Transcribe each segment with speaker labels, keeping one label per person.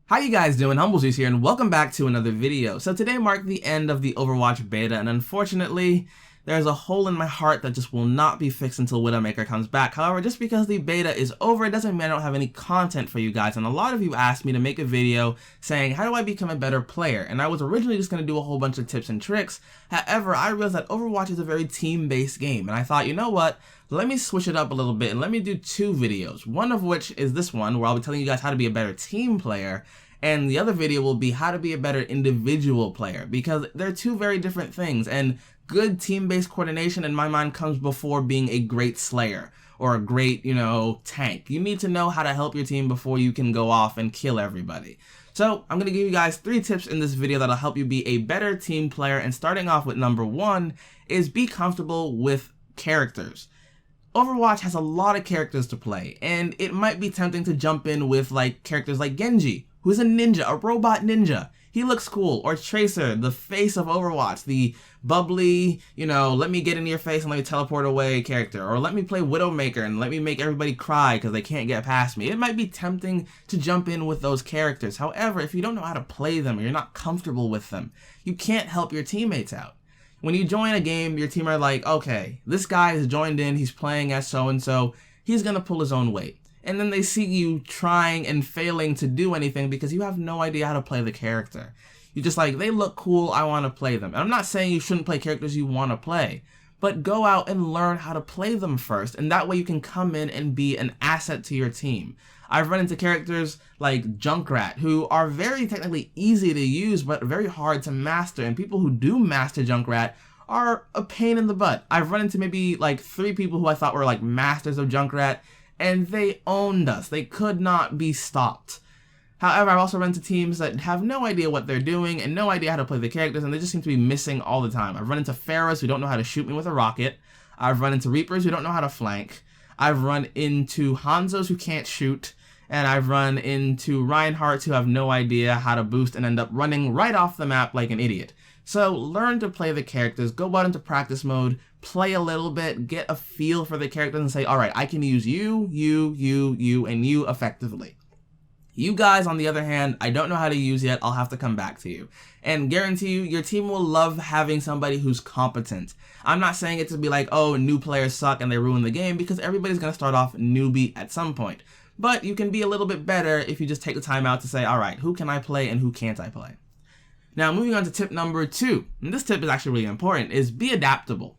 Speaker 1: How you guys doing? HumbleZeus here, and welcome back to another video. So today marked the end of the Overwatch beta, and unfortunately, there's a hole in my heart that just will not be fixed until Widowmaker comes back. However, just because the beta is over, it doesn't mean I don't have any content for you guys. And a lot of you asked me to make a video saying, how do I become a better player? And I was originally just going to do a whole bunch of tips and tricks. However, I realized that Overwatch is a very team-based game, and I thought, you know what? Let me switch it up a little bit and let me do two videos. One of which is this one, where I'll be telling you guys how to be a better team player. And the other video will be how to be a better individual player, because they're two very different things, and good team-based coordination in my mind comes before being a great slayer or a great, tank. You need to know how to help your team before you can go off and kill everybody. So I'm going to give you guys 3 tips in this video that'll help you be a better team player, and starting off with number 1 is be comfortable with characters. Overwatch has a lot of characters to play, and it might be tempting to jump in with characters like Genji, who's a ninja, a robot ninja. He looks cool. Or Tracer, the face of Overwatch, the bubbly, let me get in your face and let me teleport away character. Or let me play Widowmaker and let me make everybody cry because they can't get past me. It might be tempting to jump in with those characters. However, if you don't know how to play them or you're not comfortable with them, you can't help your teammates out. When you join a game, your team are like, okay, this guy is joined in, he's playing as so-and-so, he's going to pull his own weight. And then they see you trying and failing to do anything because you have no idea how to play the character. You're just like, they look cool, I want to play them. And I'm not saying you shouldn't play characters you want to play, but go out and learn how to play them first, and that way you can come in and be an asset to your team. I've run into characters like Junkrat, who are very technically easy to use, but very hard to master, and people who do master Junkrat are a pain in the butt. I've run into maybe 3 people who I thought were masters of Junkrat, and they owned us. They could not be stopped. However, I've also run into teams that have no idea what they're doing and no idea how to play the characters, and they just seem to be missing all the time. I've run into Pharahs who don't know how to shoot me with a rocket. I've run into Reapers who don't know how to flank. I've run into Hanzos who can't shoot. And I've run into Reinhardts who have no idea how to boost and end up running right off the map like an idiot. So learn to play the characters, go out into practice mode, play a little bit, get a feel for the characters and say, alright, I can use you, and you effectively. You guys, on the other hand, I don't know how to use yet, I'll have to come back to you. And guarantee you, your team will love having somebody who's competent. I'm not saying it to be like, oh, new players suck and they ruin the game, because everybody's going to start off newbie at some point. But you can be a little bit better if you just take the time out to say, alright, who can I play and who can't I play? Now, moving on to tip number 2, and this tip is actually really important, is be adaptable.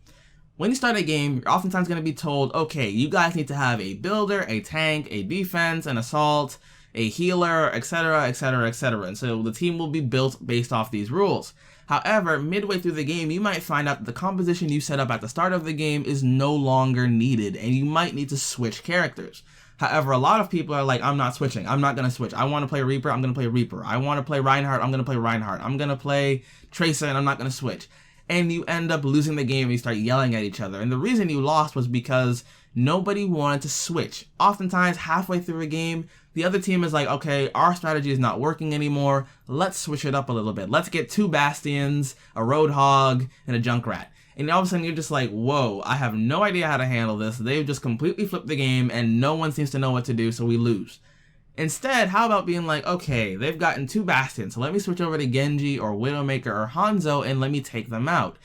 Speaker 1: When you start a game, you're oftentimes going to be told, okay, you guys need to have a builder, a tank, a defense, an assault, a healer, etc., etc., etc. And so the team will be built based off these rules. However, midway through the game, you might find out that the composition you set up at the start of the game is no longer needed, and you might need to switch characters. However, a lot of people are like, I'm not switching. I'm not going to switch. I want to play Reaper. I'm going to play Reaper. I want to play Reinhardt. I'm going to play Reinhardt. I'm going to play Tracer, and I'm not going to switch. And you end up losing the game and you start yelling at each other. And the reason you lost was because nobody wanted to switch. Oftentimes, halfway through a game, the other team is like, okay, our strategy is not working anymore. Let's switch it up a little bit. Let's get 2 Bastions, a Roadhog, and a Junkrat. And all of a sudden, you're just like, whoa, I have no idea how to handle this. They've just completely flipped the game, and no one seems to know what to do, so we lose. Instead, how about being like, okay, they've gotten 2 Bastions, so let me switch over to Genji or Widowmaker or Hanzo and let me take them out.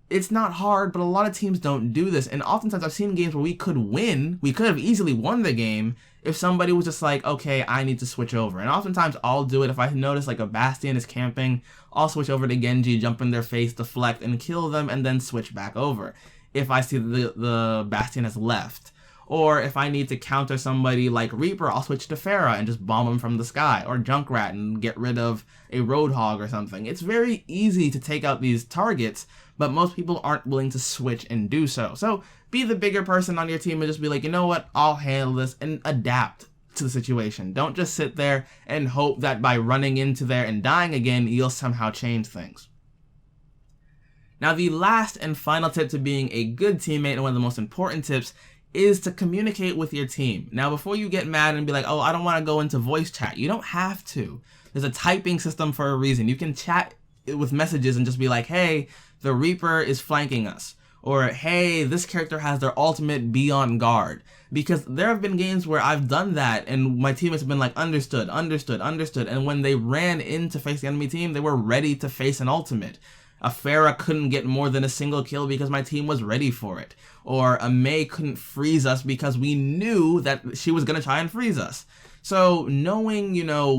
Speaker 1: It's not hard, but a lot of teams don't do this, and oftentimes I've seen games where we could win, we could have easily won the game if somebody was just like, okay, I need to switch over. And oftentimes I'll do it if I notice a Bastion is camping, I'll switch over to Genji, jump in their face, deflect, and kill them, and then switch back over if I see the Bastion has left. Or if I need to counter somebody like Reaper, I'll switch to Pharah and just bomb him from the sky, or Junkrat and get rid of a Roadhog or something. It's very easy to take out these targets, but most people aren't willing to switch and do so. So be the bigger person on your team and just be like, you know what, I'll handle this, and adapt to the situation. Don't just sit there and hope that by running into there and dying again, you'll somehow change things. Now, the last and final tip to being a good teammate, and one of the most important tips, is to communicate with your team. Now, before you get mad and be like, oh, I don't want to go into voice chat, you don't have to. There's a typing system for a reason. You can chat with messages and just be like, hey, the Reaper is flanking us. or hey, this character has their ultimate, be on guard. Because there have been games where I've done that and my teammates have been like, understood, understood, understood. And when they ran in to face the enemy team, they were ready to face an ultimate. A Pharah couldn't get more than a single kill because my team was ready for it. Or a Mei couldn't freeze us because we knew that she was going to try and freeze us. So knowing,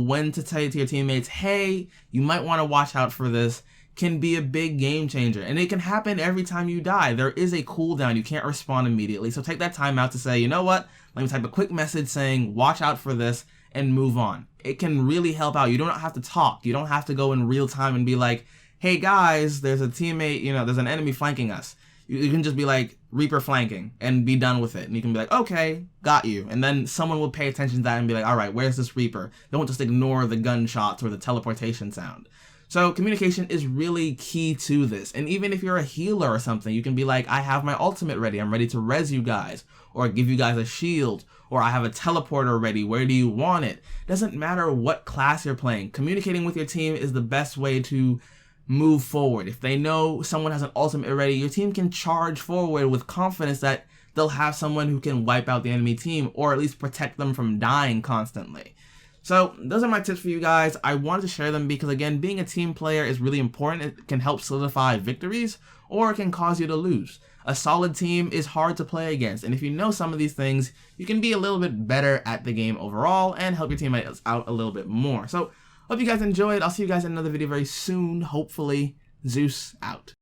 Speaker 1: when to tell to your teammates, hey, you might want to watch out for this, can be a big game changer. And it can happen every time you die. There is a cooldown. You can't respond immediately. So take that time out to say, you know what? Let me type a quick message saying, watch out for this, and move on. It can really help out. You don't have to talk. You don't have to go in real time and be like, hey guys, there's a teammate, there's an enemy flanking us. You can just be like, Reaper flanking, and be done with it. And you can be like, okay, got you. And then someone will pay attention to that and be like, all right, where's this Reaper? Don't just ignore the gunshots or the teleportation sound. So communication is really key to this. And even if you're a healer or something, you can be like, I have my ultimate ready. I'm ready to res you guys, or give you guys a shield, or I have a teleporter ready. Where do you want it? Doesn't matter what class you're playing. Communicating with your team is the best way to move forward. If they know someone has an ultimate ready, your team can charge forward with confidence that they'll have someone who can wipe out the enemy team, or at least protect them from dying constantly. So those are my tips for you guys. I wanted to share them because, again, being a team player is really important. It can help solidify victories, or it can cause you to lose. A solid team is hard to play against, and if you know some of these things, you can be a little bit better at the game overall and help your teammates out a little bit more. So hope you guys enjoyed. I'll see you guys in another video very soon. Hopefully, Zeus out.